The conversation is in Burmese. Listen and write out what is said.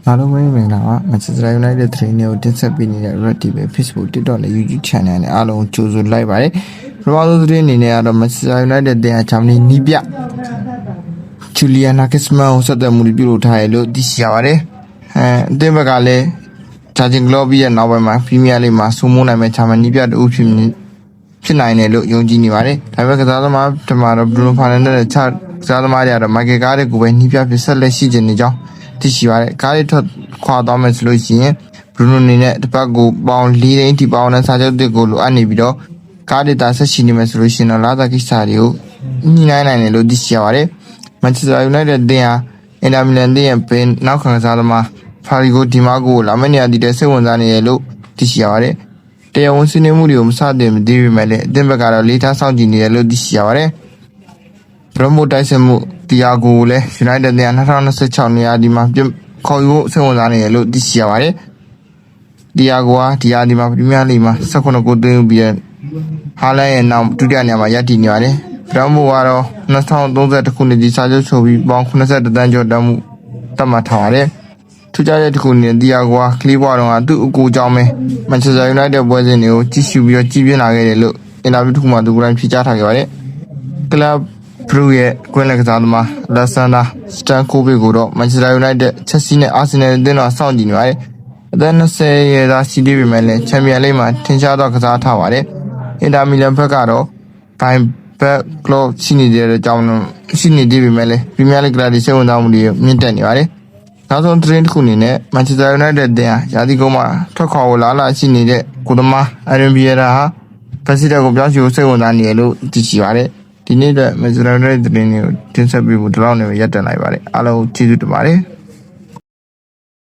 အားလုံးပဲမင်္ဂလာပါ Manchester United သတင်းတွေကိုတင်ဆက်ပေးနေတဲ့ Red TV Facebook TikTok နဲ့ YouTube Channel နဲ့အားလုံးကြိုဆိုလိုက်ပါတယ်ပထမဆုံးသတင်းအနေနဲ့ကတော့ Manchester United တင်အားချမ်းနီးပြ Julian Nagelsmann ကိုဆက်သွယ်မှုပြုလုပ်ထားရလို့သိရှိရပါတယ်အသင်းဘက်ကလည်း Jurgen Klopp ရဲ့နောက်ပိုင်းမှာ Premier League မှာစုမိုးနိုင်မဲ့ချမ်းနီးပြတူဖြစ်နိုင်တယ်လို့ယုံကြည်နေပါတယ်ဒါပေမဲ့ကစားသမားတမတော့ Bruno Fernandes နဲ့ကစားသမားတွေကတော့ Michael Carrick ကိုပဲနီးပြဖြစ်ဆက်လက်ရှိနေကြောင်းသိရှိပါတယ်ကားလေးထွက်ခွာသွားမယ်ဆိုလို့ရှိရင် Bruno အနေနဲ့တစ်ပတ်ကိုပေါင်4သိန်းထိပေါင်နဲ့စာချုပ်တစ်ကိုလိုအပ်နေပြီးတော့ကားဒေတာဆက်ရှိနေမယ်ဆိုလို့ရှိရင်တော့လာသာကိစ္စတွေကိုညှိနှိုင်းနိုင်တယ်လို့သိရှိရပါတယ် Manchester United တင်ဟာ Inter Milan တင်ရဲ့ပင်နောက်ခံကစားသမား Federico Di Marco ကိုလာမယ့်နေရာတည်တဲ့စိတ်ဝင်စားနေတယ်လို့သိရှိရပါတယ်တရားဝင်ဆွေးနွေးမှုတွေကိုမစတင်မသေးပေမဲ့လည်းအသင်းဘက်ကတော့လေးထားစောင့်ကြည့်နေတယ်လို့သိရှိရပါတယ်ဘရမိုတိုက်ဆင်မှုတီယာဂိုကိုလည်း United တင်2026နေရာဒီမှာခေါ်ယူဖို့စိတ်ဝင်စားနေတယ်လို့သိရှိရပါတယ်တီယာဂိုဟာဒီယာဒီမှာပရီးမီးယားလိဂ်မှာ18ဂိုးသွင်းပြီးဟာလန်ရဲ့နောက်ဒုတိယနေရာမှာရပ်တည်နေပါတယ်ဘရမိုကတော့2030ခုနှစ်ဒီစာချုပ်ချုပ်ပြီးပေါင်း82တန်းကျော်တန်းမှုသတ်မှတ်ထားပါတယ်ထူးခြားတဲ့တစ်ခုနဲ့တီယာဂိုဟာကလီးဘွားတော်ကသူ့အကူကြောင့်ပဲ Manchester United ပွဲစဉ်တွေကိုကြည့်ရှုပြီးတော့ကြည်ပြင်းလာခဲ့တယ်လို့အင်တာဗျူးတစ်ခုမှာသူကိုယ်တိုင်ဖြေကြားထားခဲ့ပါတယ်ကလပ်ဘရူရဲ့ကွင်းလက်ကစားသမားလက်ဆန်ဒါစတန်ကိုဗစ်ကိုတော့ Manchester United ချက်စီနဲ့အာဆင်နယ်အသင်းတော်စောင့်ကြည့်နေပါတယ်အသက်20ရဲ့သားရှိသေးပေမဲ့လည်းချန်ပီယံလိဂ်မှာထင်ရှားသောကစားထားပါတယ်အင်တာမီလန်ဘက်ကတော့ဘိုင်ဘက်ကလော့ရှိနေတဲ့အကြောင်းရှိနေသေးပေမဲ့လည်းပရီးမီးယားလိဂ်ကလာဒီစိတ်ဝင်စားမှုတွေမြင့်တက်နေပါတယ်နောက်ဆုံးသတင်းတစ်ခုအနေနဲ့ Manchester United တင်ဟာရာသီကုန်မှာထွက်ခွာဖို့လာရှိနေတဲ့ကိုသမားအရင်ဗီယရာဟာဖက်စီတက်ကိုပြောင်းရွှေ့စိတ်ဝင်စားနေတယ်လို့သိရှိပါတယ်ဒီနေ့အတွက် Manchester United သတင်းတွေကိုတင်ဆက်ပေးဖို့ဒီလောက်နဲ့ရပ်တန့်လိုက်ပါတယ်အားလုံးကျေးဇူးတင်ပါတယ်